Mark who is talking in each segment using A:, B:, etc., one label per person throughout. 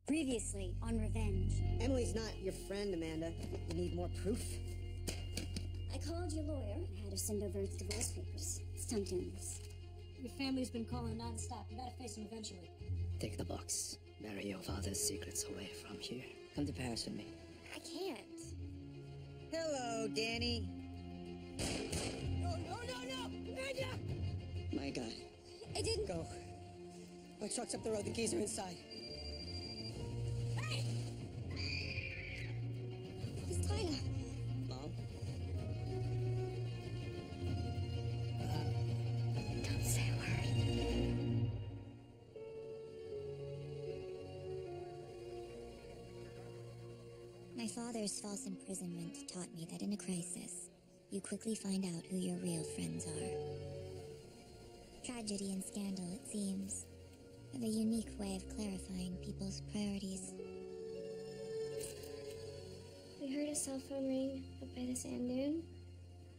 A: Previously on Revenge.
B: Emily's not your friend, Amanda. You need more proof.
A: I called your lawyer and had her send over its divorce papers. It's time to end this.
C: Your family's been calling nonstop. You gotta face them eventually.
D: Take the box. Bury your father's secrets away from here. Come to Paris with me.
A: I can't.
B: Hello, Danny.
C: No! Amanda!
D: My God.
A: I didn't.
C: Go. My truck's up the road. The keys are inside.
A: It's Tyler.
D: Mom?
A: Don't say a word. My father's false imprisonment taught me that in a crisis, you quickly find out who your real friends are. Tragedy and scandal, it seems, have a unique way of clarifying people's priorities.
E: We heard a cell phone ring up by the sand dune.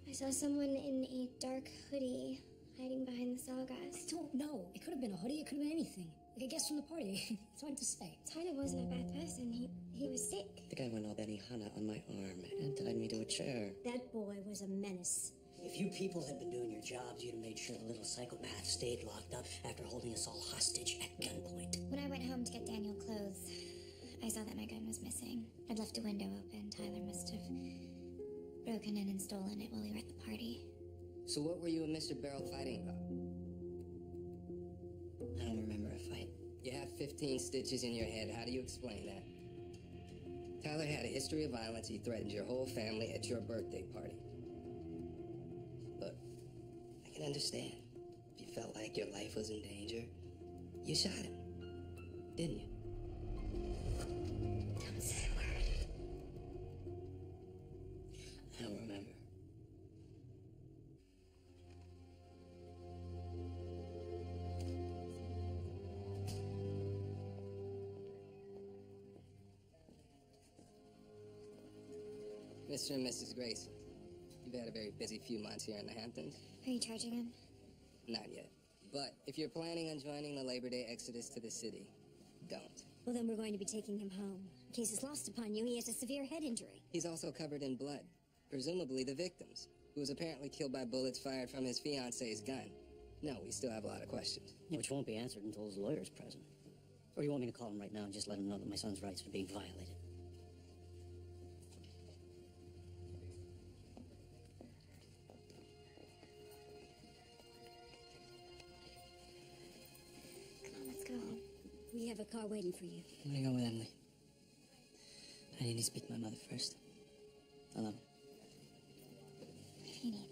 E: I saw someone in a dark hoodie hiding behind the sawgrass.
C: I don't know. It could have been a hoodie. It could have been anything. Like a guest from the party. It's hard to say.
E: Tyler wasn't a bad person. He was sick.
D: The guy went all Benihana on my arm and tied me to a chair.
C: That boy was a menace.
F: If you people had been doing your jobs, you'd have made sure the little psychopath stayed locked up after holding us all hostage at gunpoint.
E: When I went home to get Daniel clothes, I saw that my gun was missing. I'd left a window open. Tyler must have broken in and stolen it while we were at the party.
D: So what were you and Mr. Barrel fighting about?
F: I don't remember a fight.
D: You have 15 stitches in your head. How do you explain that? Tyler had a history of violence. He threatened your whole family at your birthday party. Look, I can understand. If you felt like your life was in danger, you shot him, didn't you?
A: Don't say a word.
D: I don't remember. Mr. and Mrs. Grayson, you've had a very busy few months here in the Hamptons.
E: Are you charging him?
D: Not yet. But if you're planning on joining the Labor Day exodus to the city, don't.
A: Well, then we're going to be taking him home. In case it's lost upon you, he has a severe head injury.
D: He's also covered in blood, presumably the victim's, who was apparently killed by bullets fired from his fiance's gun. No, we still have a lot of questions.
F: Yeah, which won't be answered until his lawyer's present. Or you want me to call him right now and just let him know that my son's rights are being violated?
E: Come on, let's go home.
A: We have a car waiting for you.
F: I'm gonna go with Emily. I need to speak to my mother first. I love her.
E: If you need.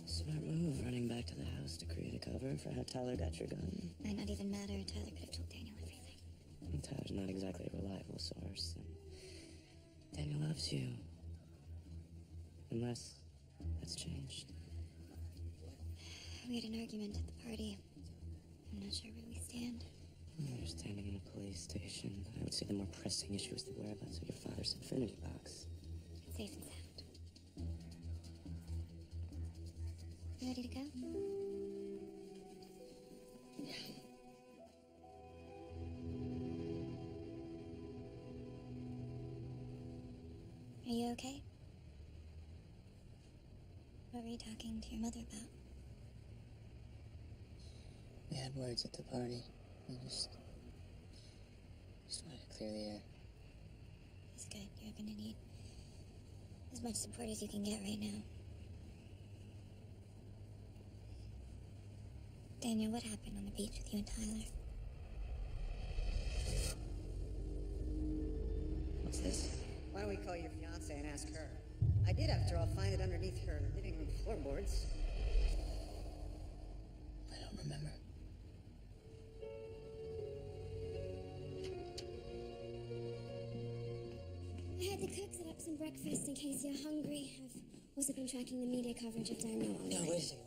F: Smart move, running back to the house to create a cover for how Tyler got your gun.
E: Might not even matter. Tyler could have told Daniel everything.
F: And Tyler's not exactly a reliable source. And Daniel loves you. Unless that's changed.
E: We had an argument at the party. I'm not sure where we stand.
F: You're standing in a police station. I would say the more pressing issue is the whereabouts of your father's infinity box.
E: It's safe and sound. You ready to go? Are you okay? What were you talking to your mother about?
D: We had words at the party. We just wanted to clear the air.
E: It's good. You're gonna need as much support as you can get right now. Daniel, what happened on the beach with you and Tyler?
D: What's this?
B: Why don't we call your fiancée and ask her? I did, after all, find it underneath her living room floorboards.
D: I don't remember.
E: I had the cook set up some breakfast in case you're hungry. I've also been tracking the media coverage of Daniel online.
F: No, wait a second.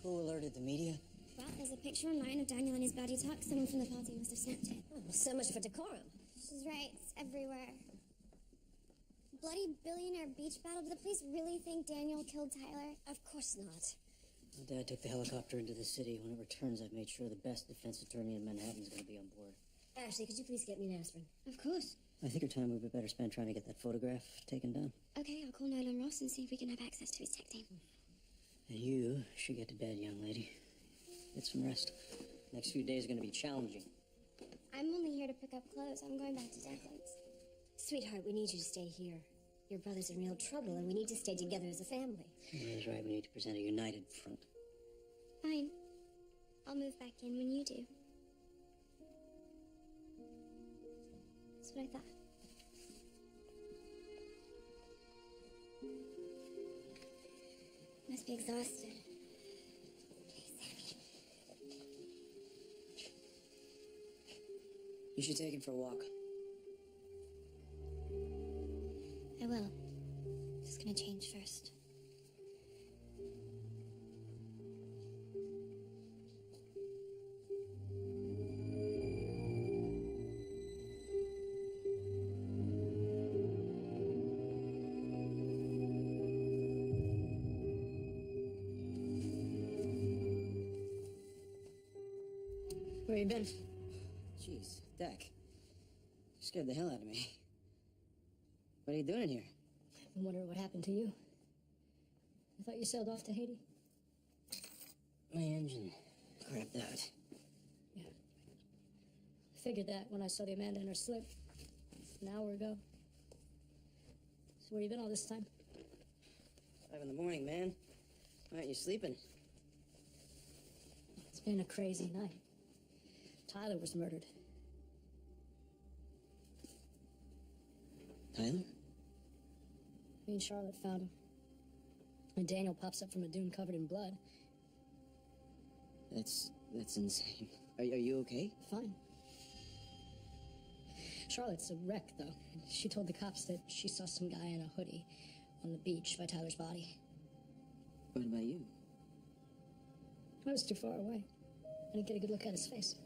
F: Who alerted the media?
E: Well, there's a picture online of Daniel in his body tuck. Someone from the party must have snapped it.
A: Oh, so much for decorum.
E: She's right. It's everywhere. bloody billionaire beach battle? Do the police really think Daniel killed Tyler?
C: Of course not.
F: My dad took the helicopter into the city. When it returns, I've made sure the best defense attorney in Manhattan is going to be on board.
C: Ashley, could you please get me an aspirin?
E: Of course.
F: I think your time would be better spent trying to get that photograph taken down.
E: Okay, I'll call Nolan Ross and see if we can have access to his tech team.
F: And you should get to bed, young lady. Get some rest. Next few days are going to be challenging.
E: I'm only here to pick up clothes. I'm going back to Declan's.
C: Sweetheart, we need you to stay here. Your brother's in real trouble, and we need to stay together as a family.
F: That's right. We need to present a united front.
E: Fine. I'll move back in when you do. That's what I thought. Must be exhausted. Okay, Sammy.
F: You should take him for a walk.
E: I will. Just gonna change first.
C: Where you been?
F: Jeez, Dak. You scared the hell out of me. What are you doing here?
C: I'm wondering what happened to you. I thought you sailed off to Haiti.
F: My engine crapped out.
C: Yeah. I figured that when I saw the Amanda in her slip an hour ago. So where you been all this time?
F: 5 in the morning, man. Why aren't you sleeping?
C: It's been a crazy night. Tyler was murdered.
F: Tyler?
C: Me and Charlotte found him. And Daniel pops up from a dune covered in blood.
F: That's insane. Are you okay?
C: Fine. Charlotte's a wreck, though. She told the cops that she saw some guy in a hoodie on the beach by Tyler's body.
F: What about you?
C: I was too far away. I didn't get a good look at his face.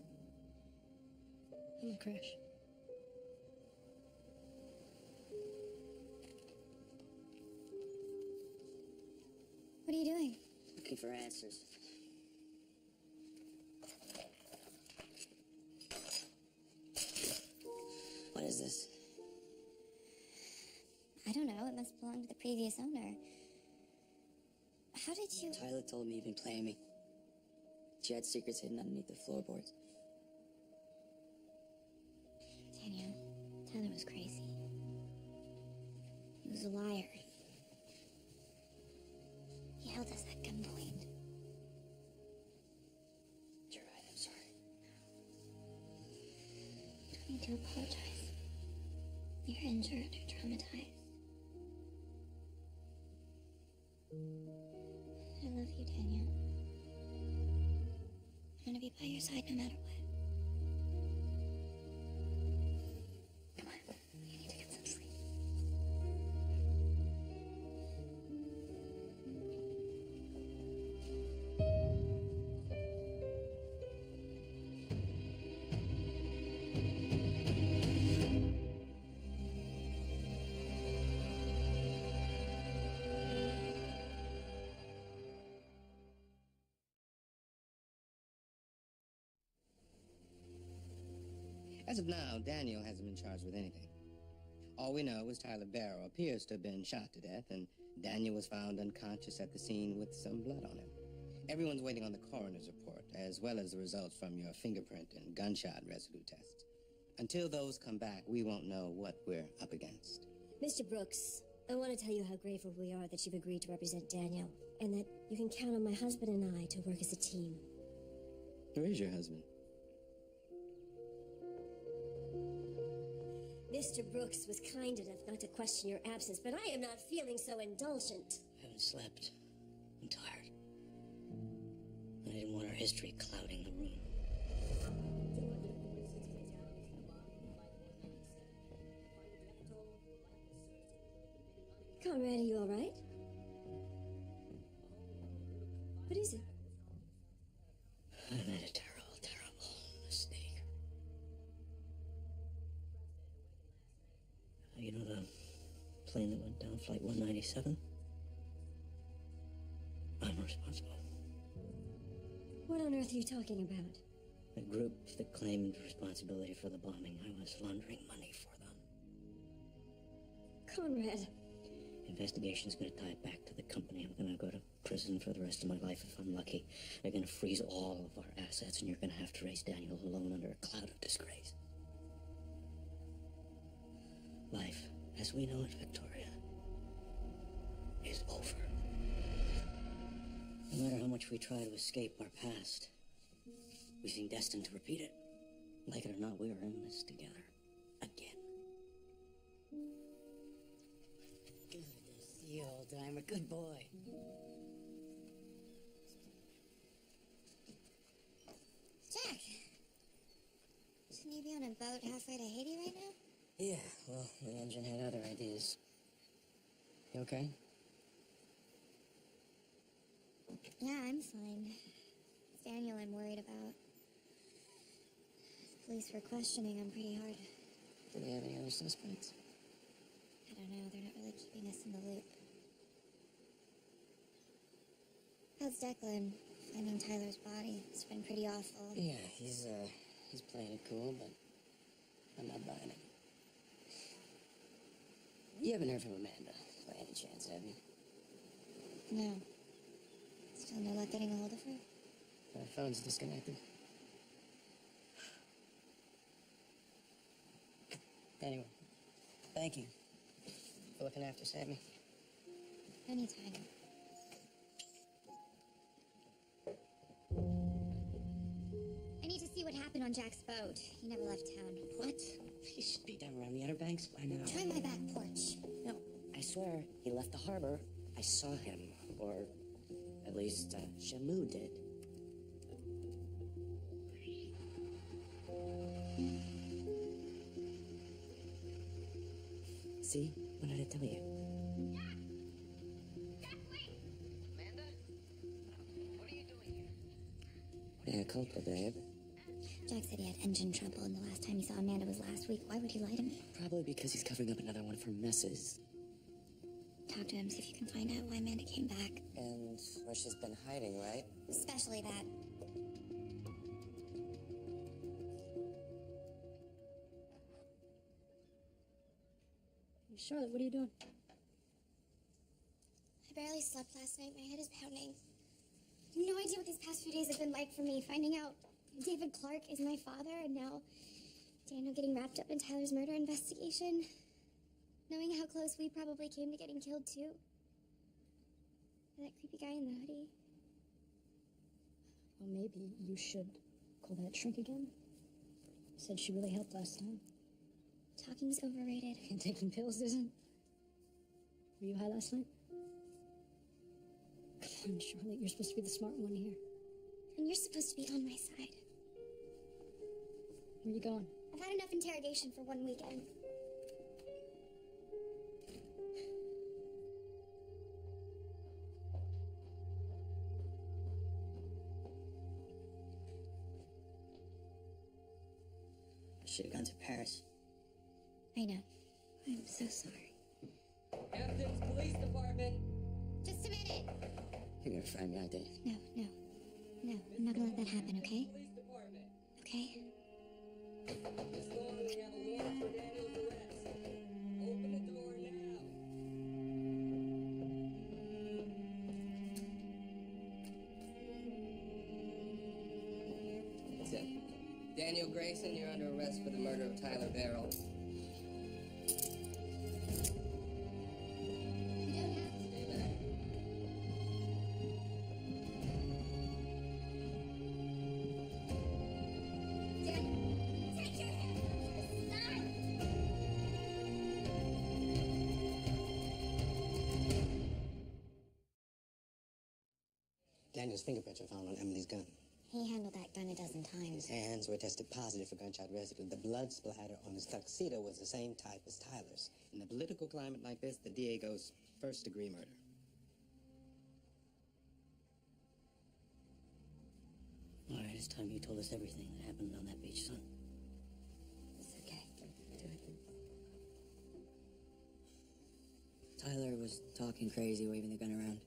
C: I'm gonna crash.
E: What are you doing?
F: Looking for answers. What is this?
E: I don't know. It must belong to the previous owner. How did you...
F: Tyler told me you've been playing me. She had secrets hidden underneath the floorboards.
E: Daniel, Tyler was crazy. He was a liar. He held us at gunpoint.
F: You're right, I'm sorry.
E: You don't need to apologize. You're injured or traumatized. I love you, Daniel. I'm gonna be by your side no matter what. Come on, you need to get some sleep.
D: As of now, Daniel hasn't been charged with anything. All we know is Tyler Barrow appears to have been shot to death, and Daniel was found unconscious at the scene with some blood on him. Everyone's waiting on the coroner's report, as well as the results from your fingerprint and gunshot residue tests. Until those come back, we won't know what we're up against.
C: Mr. Brooks, I want to tell you how grateful we are that you've agreed to represent Daniel, and that you can count on my husband and I to work as a team.
D: Where is your husband?
C: Mr. Brooks was kind enough not to question your absence, but I am not feeling so indulgent.
F: I haven't slept. I'm tired. I didn't want our history clouding the room.
C: Conrad, are you all right? What is it?
F: I made a terrible, terrible mistake. You know the plane that went down Flight 197. I'm responsible.
C: What on earth are you talking about?
F: The group that claimed responsibility for the bombing, I was laundering money for them.
C: Conrad.
F: Investigation's gonna tie it back to the company. I'm gonna go to prison for the rest of my life if I'm lucky. They're gonna freeze all of our assets, and you're gonna have to raise Daniel alone under a cloud of disgrace. Life, as we know it, Victoria, is over. No matter how much we try to escape our past, we seem destined to repeat it. Like it or not, we are in this together. Again.
B: Good to see you, old timer. Good boy.
A: Jack! Shouldn't you be on a boat halfway to Haiti right now?
F: Yeah, well, the engine had other ideas. You okay?
A: Yeah, I'm fine. It's Daniel I'm worried about. The police were questioning him pretty hard.
F: Do we have any other suspects?
A: I don't know, they're not really keeping us in the loop. How's Declan? Finding Tyler's body. It's been pretty awful.
F: Yeah, he's playing it cool, but I'm not buying it. You haven't heard from Amanda, by any chance, have you?
A: No. Still no luck getting a hold of her?
F: Her phone's disconnected. Anyway, thank you for looking after Sammy.
A: Anytime. I need to see what happened on Jack's boat. He never left town.
F: What? He should be down around the Outer Banks by now.
A: Try my back porch.
F: No, I swear, he left the harbor. I saw him, or at least Shamu did. See? What did I tell you?
D: Jack, wait! Amanda? What are you doing here?
F: Mea culpa, babe.
A: Jack said he had engine trouble, and the last time he saw Amanda was last week. Why would he lie to me?
F: Probably because he's covering up another one of her messes.
A: Talk to him, see if you can find out why Amanda came back.
F: And where she's been hiding, right?
A: Especially that.
C: Charlotte, what are you doing?
E: I barely slept last night. My head is pounding. You have no idea what these past few days have been like for me. Finding out David Clark is my father, and now Daniel getting wrapped up in Tyler's murder investigation. Knowing how close we probably came to getting killed, too. And that creepy guy in the hoodie.
C: Well, maybe you should call that shrink again. Said she really helped last time.
E: Talking's overrated.
C: And taking pills isn't. Were you high last night? Come on, Charlotte, you're supposed to be the smart one here.
E: And you're supposed to be on my side.
C: Where are you going?
E: I've had enough interrogation for one weekend.
F: Should have gone to Paris.
A: I know. I'm so sorry.
D: Hamptons Police Department!
E: Just a minute.
F: You're gonna find me out, Dave.
A: No, no. No, I'm not gonna let that happen, okay?
D: Police Department!
A: Okay?
D: Miss Thorne, we have a warrant for Daniel's arrest. Open the door now. That's it. Daniel Grayson, you're under arrest for the murder of Tyler Barrow.
E: You don't have to.
D: Stay back.
E: Daniel, take your hands off his son!
G: Daniel's fingerprints were found on Emily's gun.
A: He handled that gun a dozen
G: His
A: times.
G: hands were tested positive for gunshot residue. The blood splatter on his tuxedo was the same type as Tyler's. In a political climate like this, the DA goes first-degree murder.
F: All right, it's time you told us everything that happened on that beach, son.
A: It's okay. Do it.
F: Tyler was talking crazy, waving the gun around.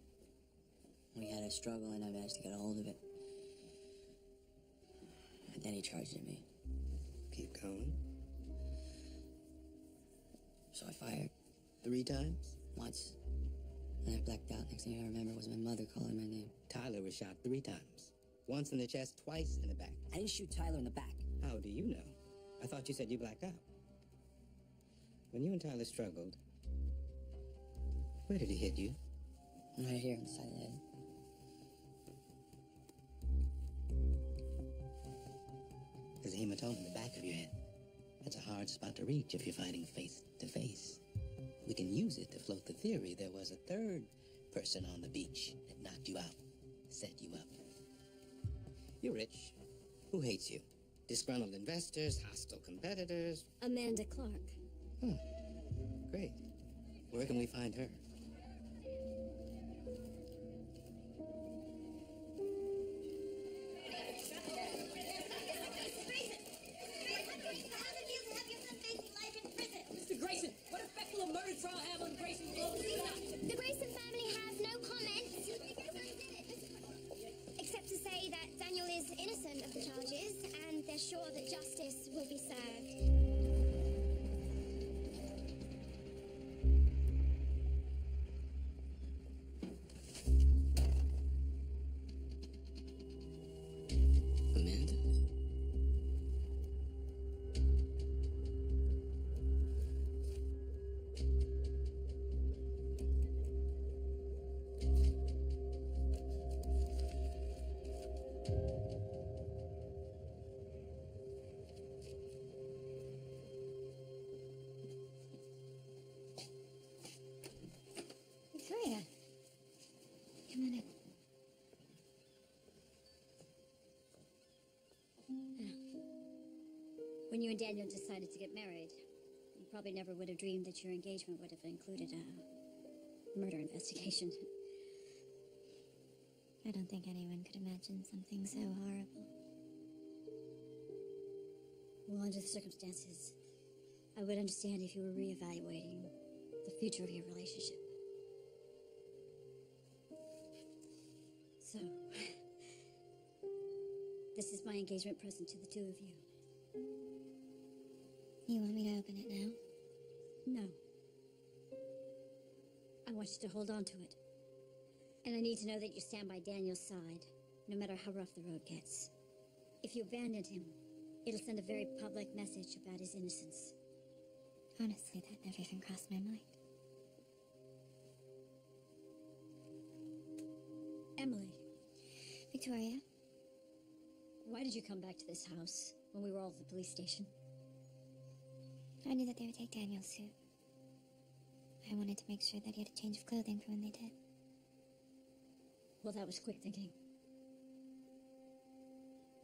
F: We had a struggle, and I managed to get a hold of it. And then he charged at me.
G: Keep going.
F: So I fired
G: 3 times?
F: once. And I blacked out. Next thing I remember was my mother calling my name.
G: Tyler was shot 3 times. Once in the chest, twice in the back.
F: I didn't shoot Tyler in the back.
G: How do you know? I thought you said you blacked out. When you and Tyler struggled, where did he hit you?
F: Right here on the side of the head.
G: There's a hematoma in the back of your head. That's a hard spot to reach if you're fighting face to face. We can use it to float the theory there was a third person on the beach that knocked you out, set you up. You're rich. Who hates you? Disgruntled investors, hostile competitors.
C: Amanda Clark.
G: Great. Where can we find her?
H: Mr. Grayson, what effect will a murder trial have on Grayson's global stock?
E: The Grayson family has no comment. Except to say that Daniel is innocent of the charges, and they're sure that justice will be served.
G: Amanda?
E: Victoria, come on in.
C: When you and Daniel decided to get married, you probably never would have dreamed that your engagement would have included a murder investigation.
A: I don't think anyone could imagine something so horrible.
C: Well, under the circumstances, I would understand if you were reevaluating the future of your relationship. So, this is my engagement present to the two of you.
A: You want me to open it now?
C: No. I want you to hold on to it. And I need to know that you stand by Daniel's side, no matter how rough the road gets. If you abandoned him, it'll send a very public message about his innocence.
A: Honestly, that never even crossed my mind.
C: Emily,
A: Victoria,
C: why did you come back to this house when we were all at the police station?
A: I knew that they would take Daniel's suit. I wanted to make sure that he had a change of clothing for when they did.
C: Well, that was quick thinking.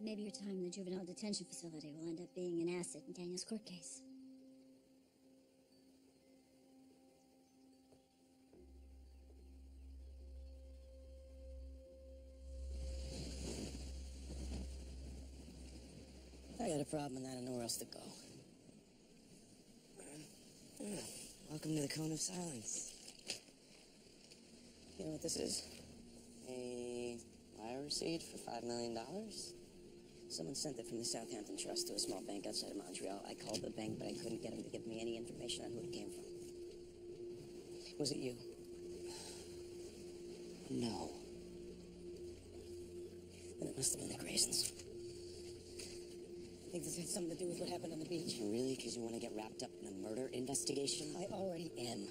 C: Maybe your time in the juvenile detention facility will end up being an asset in Daniel's court case.
F: I got a problem and I don't know where else to go. Welcome to the Cone of Silence. You know what this is? A wire receipt for $5 million? Someone sent it from the Southampton Trust to a small bank outside of Montreal. I called the bank, but I couldn't get them to give me any information on who it came from. Was it you? No. Then it must have been the Graysons. Think this had something to do with what happened on the beach? Really? Because you want to get wrapped up in a murder investigation? I already am.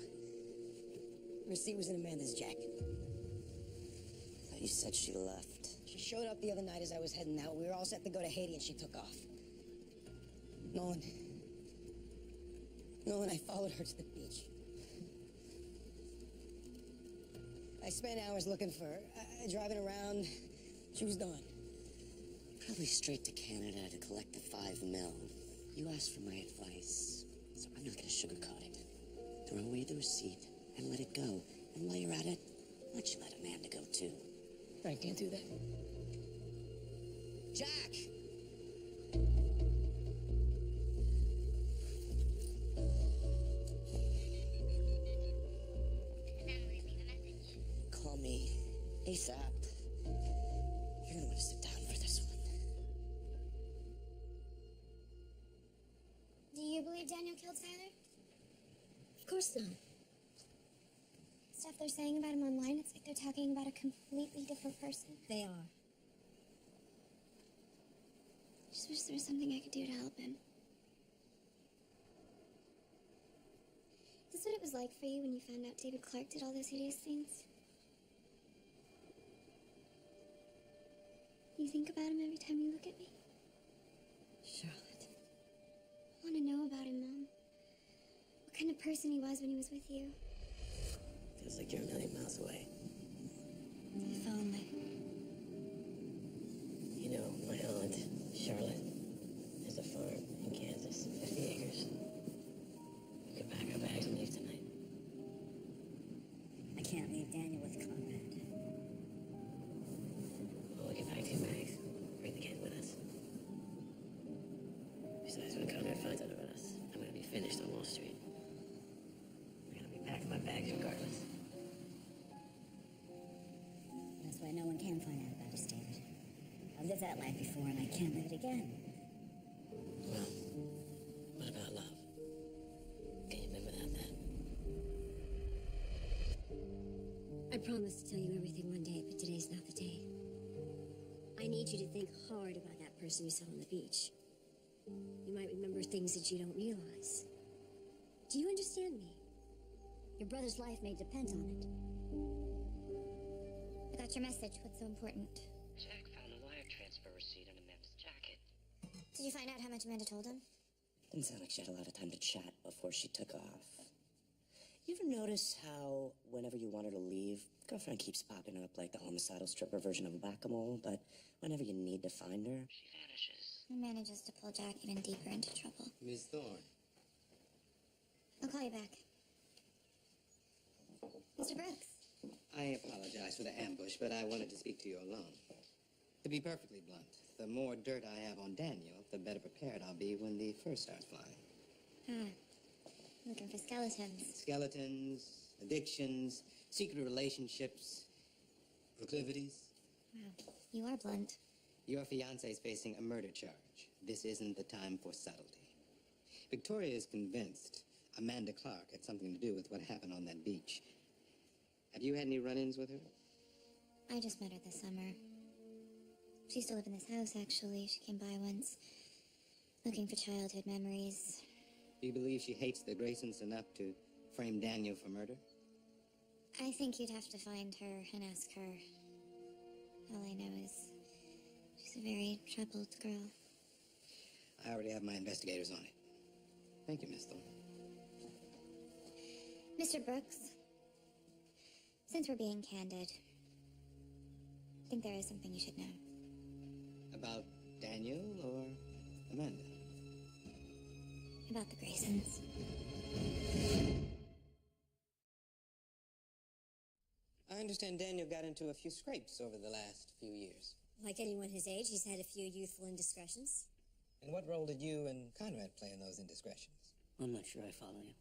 F: The receipt was in Amanda's jacket. I thought you said she left. She showed up the other night as I was heading out. We were all set to go to Haiti and she took off. Nolan, I followed her to the beach. I spent hours looking for her, driving around. She was gone. Probably straight to Canada to collect the $5 million. You asked for my advice, so I'm not gonna sugarcoat it. Throw away the receipt and let it go. And while you're at it, why don't you let Amanda go too? I can't do that. Jack! ASAP. You're gonna want to sit down for this one.
E: Do you believe Daniel killed Tyler?
C: Of course not.
E: Stuff they're saying about him online, it's like they're talking about a completely different person.
C: They are.
E: Just wish there was something I could do to help him. Is this what it was like for you when you found out David Clark did all those hideous things? You think about him every time you look at me?
C: Charlotte.
E: I want to know about him, Mom. What kind of person he was when he was with you.
F: Feels like you're a million miles away.
E: If only.
F: You know, my aunt, Charlotte, has a farm in Kansas, 50 acres. We could pack our bags and leave tonight.
C: I can't leave Daniel with Conrad.
F: Well, we can pack 2 bags. Bring the kid with us. Besides, when Conrad finds out about us, I'm gonna be finished on Wall Street. I'm gonna be packing my bags regardless.
C: That's why no one can find out about us, David. I've lived that life before, and I can't live it again.
F: Well, what about love? Can you live without that?
C: I promise to tell you everything one day, but today's not the day. I need you to think hard about that person you saw on the beach. You might remember things that you don't realize. Do you understand me? Your brother's life may depend on it.
E: I got your message. What's so important?
F: Jack found a wire transfer receipt in Amanda's jacket.
E: Did you find out how much Amanda told him?
F: Didn't sound like she had a lot of time to chat before she took off. You ever notice how whenever you want her to leave, girlfriend keeps popping up like the homicidal stripper version of whack-a-mole, but whenever you need to find her, she vanishes.
E: He manages to pull Jack even deeper into trouble.
G: Miss Thorne.
E: I'll call you back. Mr. Brooks.
G: I apologize for the ambush, but I wanted to speak to you alone. To be perfectly blunt, the more dirt I have on Daniel, the better prepared I'll be when the fur starts flying.
E: Looking for skeletons.
G: Skeletons, addictions, secret relationships, proclivities.
E: Wow, you are blunt.
G: Your fiancé is facing a murder charge. This isn't the time for subtlety. Victoria is convinced Amanda Clark had something to do with what happened on that beach. Have you had any run-ins with her?
E: I just met her this summer. She used to live in this house, actually. She came by once, looking for childhood memories.
G: Do you believe she hates the Graysons enough to frame Daniel for murder?
E: I think you'd have to find her and ask her. All I know is she's a very troubled girl.
G: I already have my investigators on it. Thank you, Miss Thorne.
E: Mr. Brooks, since we're being candid, I think there is something you should know.
G: About Daniel or Amanda?
E: About the Graysons.
G: I understand Daniel got into a few scrapes over the last few years.
C: Like anyone his age, he's had a few youthful indiscretions.
G: And what role did you and Conrad play in those indiscretions?
F: I'm not sure I follow you.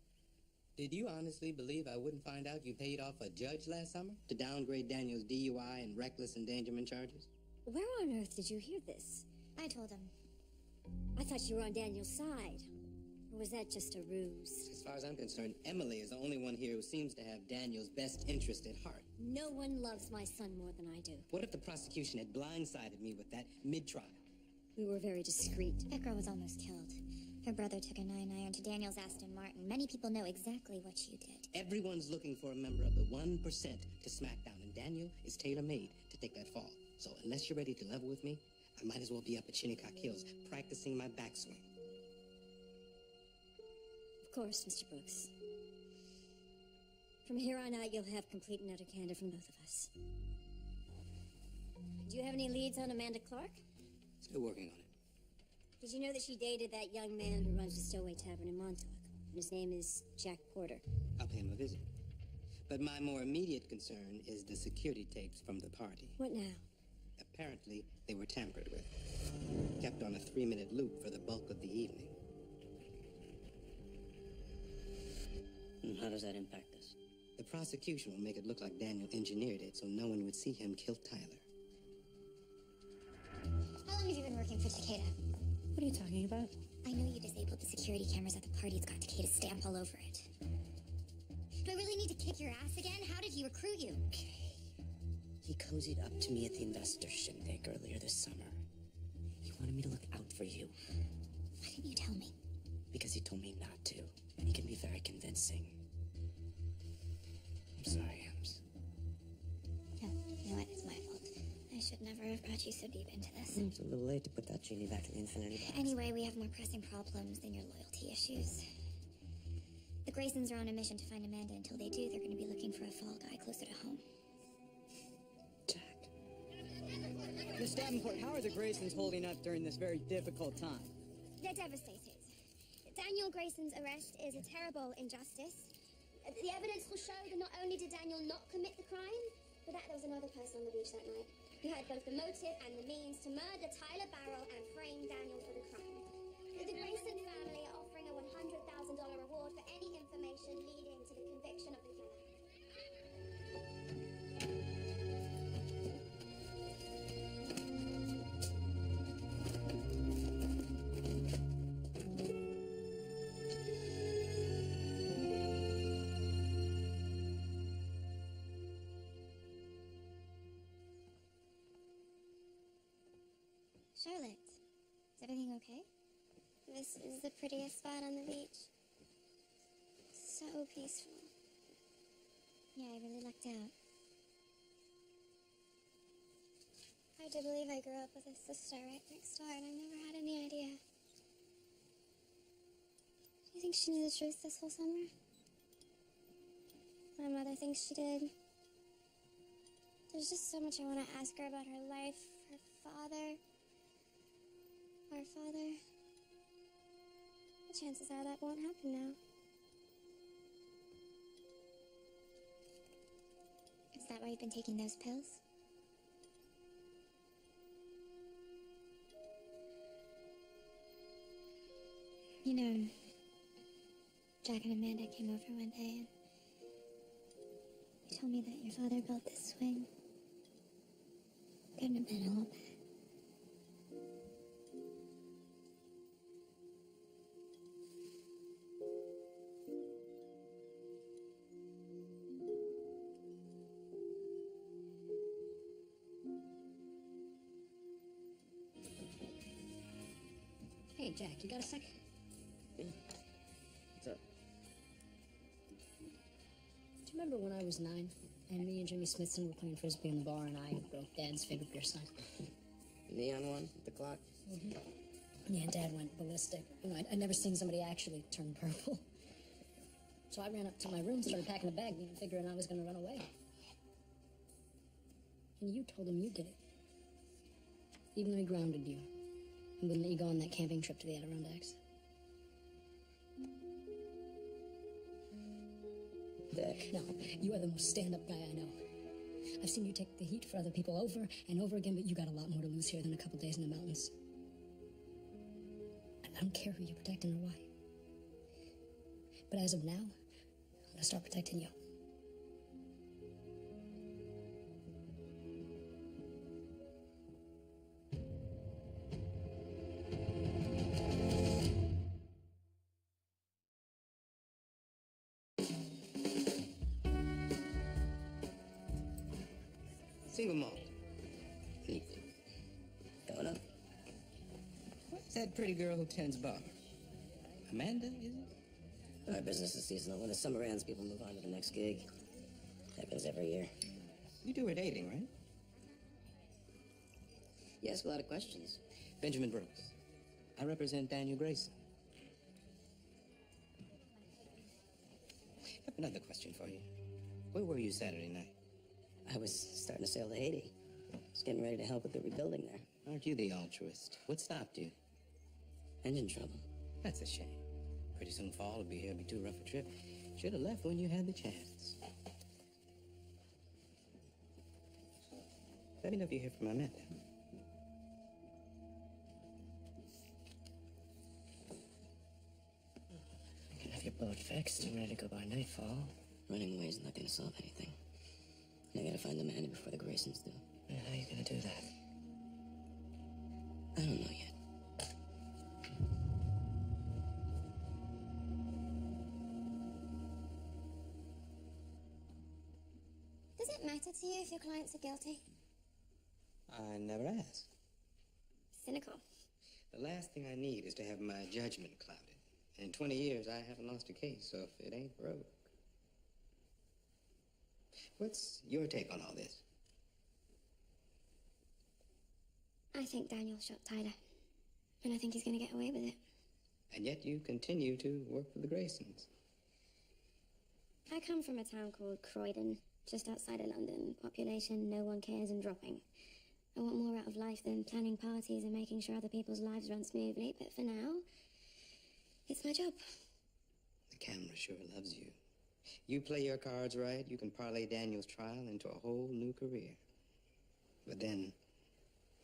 G: Did you honestly believe I wouldn't find out you paid off a judge last summer to downgrade Daniel's DUI and reckless endangerment charges?
C: Where on earth did you hear this?
E: I told him.
C: I thought you were on Daniel's side. Or was that just a ruse?
G: As far as I'm concerned, Emily is the only one here who seems to have Daniel's best interest at heart.
C: No one loves my son more than I do.
G: What if the prosecution had blindsided me with that mid-trial?
C: We were very discreet.
E: That girl was almost killed. Her brother took a 9-iron to Daniel's Aston Martin. Many people know exactly what you did.
G: Everyone's looking for a member of the 1% to smack down, and Daniel is tailor-made to take that fall. So unless you're ready to level with me, I might as well be up at Shinnecock Hills practicing my backswing.
C: Of course, Mr. Brooks. From here on out, you'll have complete and utter candor from both of us. Do you have any leads on Amanda Clark?
G: Still working on it.
C: Did you know that she dated that young man who runs the Stowaway Tavern in Montauk? And his name is Jack Porter.
G: I'll pay him a visit. But my more immediate concern is the security tapes from the party.
C: What now?
G: Apparently, they were tampered with. Kept on a 3-minute loop for the bulk of the evening.
F: And how does that impact us?
G: The prosecution will make it look like Daniel engineered it so no one would see him kill Tyler.
A: How long have you been working for Takeda?
H: What are you talking about?
A: I know you disabled the security cameras at the party. It's got Takeda's stamp all over it. Do I really need to kick your ass again? How did he recruit you?
F: Okay. He cozied up to me at the investor shindig earlier this summer. He wanted me to look out for you.
A: Why didn't you tell me?
F: Because he told me not to. And he can be very convincing. I'm sorry, Ems.
A: No, you know what? It's my fault. I should never have brought you so deep into this.
F: It's a little late to put that genie back in the infinity box.
A: Anyway, we have more pressing problems than your loyalty issues. The Graysons are on a mission to find Amanda. Until they do, they're going to be looking for a fall guy closer to home.
F: Jack.
I: Miss Davenport, how are the Graysons holding up during this very difficult time?
E: They're devastated. Daniel Grayson's arrest is a terrible injustice. The evidence will show that not only did Daniel not commit the crime, but that there was another person on the beach that night who had both the motive and the means to murder Tyler Barrow and frame Daniel for the crime. The Grayson family are offering a $100,000 reward for any information leading to the conviction of the killer.
A: Charlotte, is everything okay?
E: This is the prettiest spot on the beach. So peaceful.
A: Yeah, I really lucked out.
E: Hard to believe I grew up with a sister right next door and I never had any idea. Do you think she knew the truth this whole summer? My mother thinks she did. There's just so much I want to ask her about her life, her father, our father. The chances are that won't happen now.
A: Is that why you've been taking those pills? You know, Jack and Amanda came over one day and they told me that your father built this swing. Couldn't have been a whole bit.
C: Hey, Jack, you got a sec?
F: What's up?
C: Do you remember when I was 9 and me and Jimmy Smithson were playing frisbee in the bar and I broke Dad's favorite beer sign?
F: Neon one with the clock?
C: Yeah, Dad went ballistic. You know, I'd never seen somebody actually turn purple. So I ran up to my room, started packing a bag, you know, figuring I was going to run away. And you told him you did it. Even though he grounded you. And wouldn't let you go on that camping trip to the Adirondacks.
F: Dick.
C: No, you are the most stand-up guy I know. I've seen you take the heat for other people over and over again, but you got a lot more to lose here than a couple days in the mountains. I don't care who you're protecting or why. But as of now, I'm gonna start protecting you.
G: Single malt.
F: Neat. Going up.
G: What's that pretty girl who tends bar? Amanda, is it?
F: Our business is seasonal. When the summer ends, people move on to the next gig. Happens every year.
G: You do her dating, right?
F: You ask a lot of questions.
G: Benjamin Brooks. I represent Daniel Grayson. I have another question for you. Where were you Saturday night?
F: I was starting to sail to Haiti. Was getting ready to help with the rebuilding there.
G: Aren't you the altruist? What stopped you?
F: Engine trouble.
G: That's a shame. Pretty soon fall will be here. It'll be too rough a trip. Should have left when you had the chance. Let me know if you hear from Amanda.
F: You can have your boat fixed and ready to go by nightfall.
G: Running away is not gonna solve anything. And I gotta find the man before the Graysons do. How are you gonna do that? I don't know yet.
E: Does it matter to you if your clients are guilty?
G: I never asked.
E: Cynical.
G: The last thing I need is to have my judgment clouded. In 20 years, I haven't lost a case, so if it ain't broke. What's your take on all this?
E: I think Daniel shot Tyler. And I think he's gonna get away with it.
G: And yet you continue to work for the Graysons.
E: I come from a town called Croydon, just outside of London. Population, no one cares, and dropping. I want more out of life than planning parties and making sure other people's lives run smoothly, but for now, it's my job.
G: The camera sure loves you. You play your cards right, you can parlay Daniel's trial into a whole new career. But then,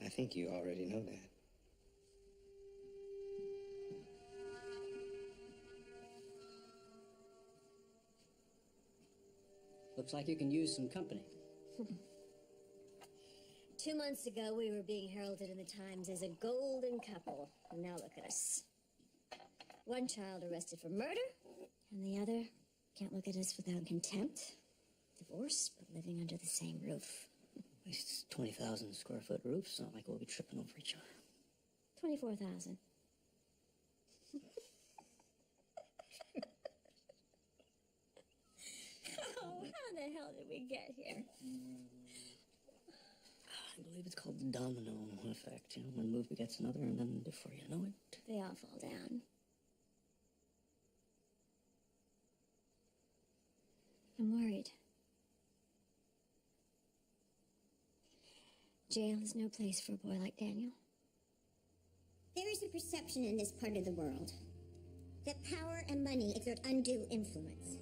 G: I think you already know that.
H: Looks like you can use some company.
C: 2 months ago, we were being heralded in the Times as a golden couple. And now look at us. One child arrested for murder, and the other can't look at us without contempt. Divorced, but living under the same roof.
G: At least 20,000 square foot roof. It's not like we'll be tripping over each other.
C: 24,000. Oh, how the hell did we get here?
G: I believe it's called the domino effect. You know, one move begets another, and then before you know it...
C: They all fall down. I'm worried. Jail is no place for a boy like Daniel.
A: There is a perception in this part of the world that power and money exert undue influence.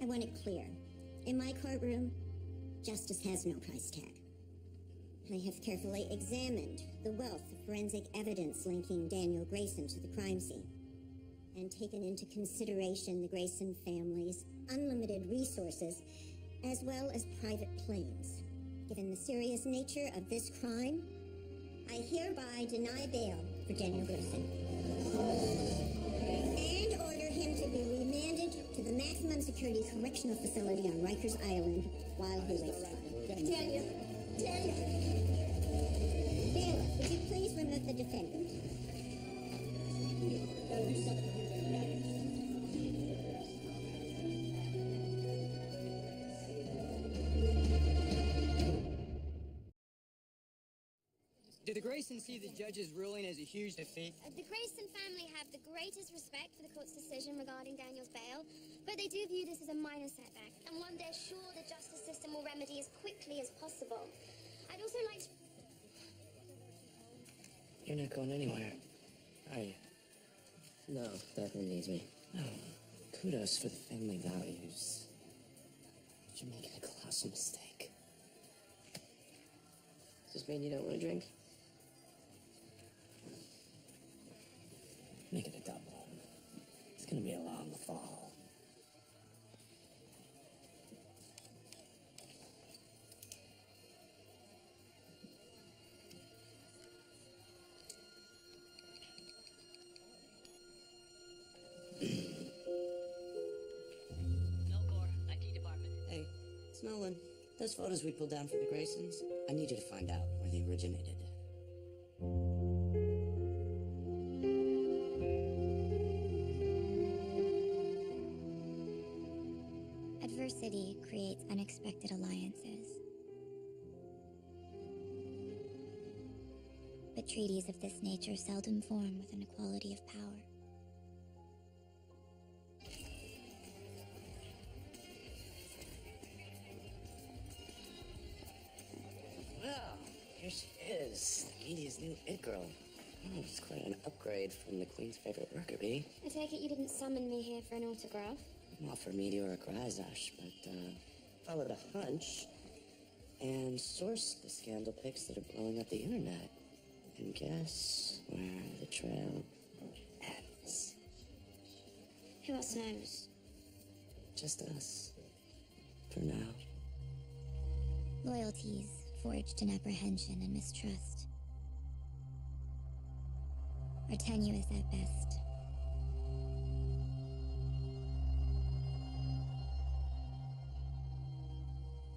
A: I want it clear. In my courtroom, justice has no price tag. I have carefully examined the wealth of forensic evidence linking Daniel Grayson to the crime scene, and taken into consideration the Grayson family's unlimited resources, as well as private planes. Given the serious nature of this crime, I hereby deny bail for Daniel Grayson. And order him to be remanded to the maximum security correctional facility on Rikers Island while he waits trial. Daniel! Bailiff, would you please remove the defendant?
I: Did the Graysons see the judge's ruling as a huge defeat?
E: The Grayson family have the greatest respect for the court's decision regarding Daniel's bail, but they do view this as a minor setback, and one they're sure the justice system will remedy as quickly as possible. I'd also like to...
G: You're not going anywhere, are you? No, Bethany needs me. Oh, kudos for the family values. But you're making a colossal mistake. Does this mean you don't want to drink? Make it a double. It's gonna be a long fall.
H: IT department.
G: Hey, it's Nolan. Those photos we pulled down for the Graysons, I need you to find out where they originated.
A: Adversity creates unexpected alliances. But treaties of this nature seldom form with an equality of power.
G: Well, here she is, the media's new it girl. Oh, it's quite an upgrade from the Queen's favorite worker bee.
E: I take it you didn't summon me here for an autograph?
G: Not for meteoric rise, Ash, but followed a hunch and sourced the scandal pics that are blowing up the internet. And guess where the trail ends?
E: Who else knows?
G: Just us.
F: for now.
A: Loyalties forged in apprehension and mistrust are tenuous at best.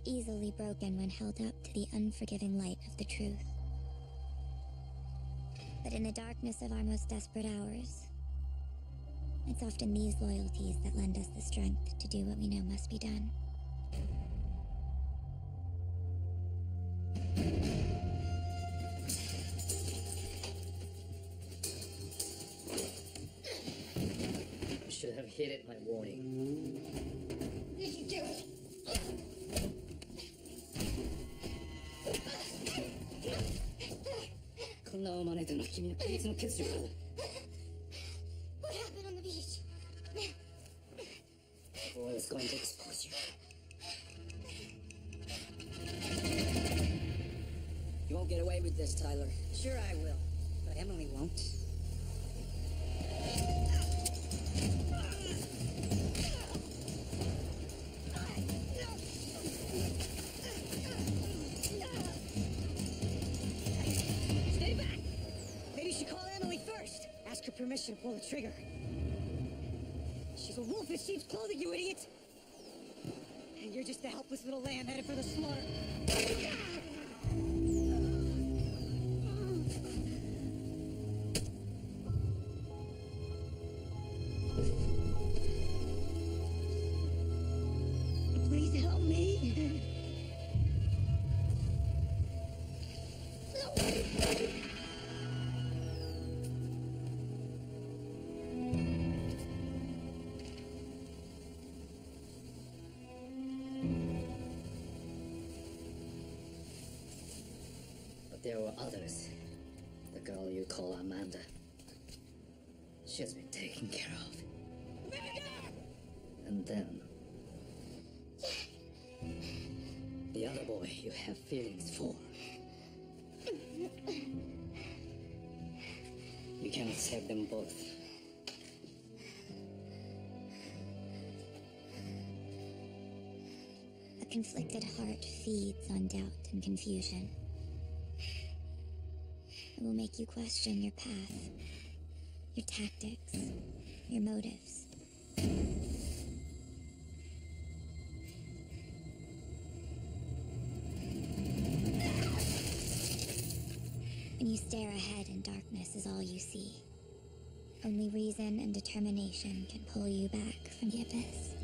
A: Easily broken when held up to the unforgiving light of the truth. But in the darkness of our most desperate hours, it's often these loyalties that lend us the strength to do what we know must be done.
D: I should have heeded my warning.
E: Did you do it? What happened on the beach?
D: The boy is going to expose you. You won't get away with this, Tyler.
B: Sure I will, but Emily won't. Stay back! Maybe you should call Emily first. Ask her permission to pull the trigger. She's a wolf in sheep's clothing, you idiot! And you're just a helpless little lamb headed for the slaughter. Please help me.
D: But there were others. The girl you call Amanda. She has been taken care of. And then... the other boy you have feelings for. You cannot save them both.
A: A conflicted heart feeds on doubt and confusion. It will make you question your path, your tactics, your motives. When you stare ahead and darkness is all you see, only reason and determination can pull you back from the abyss.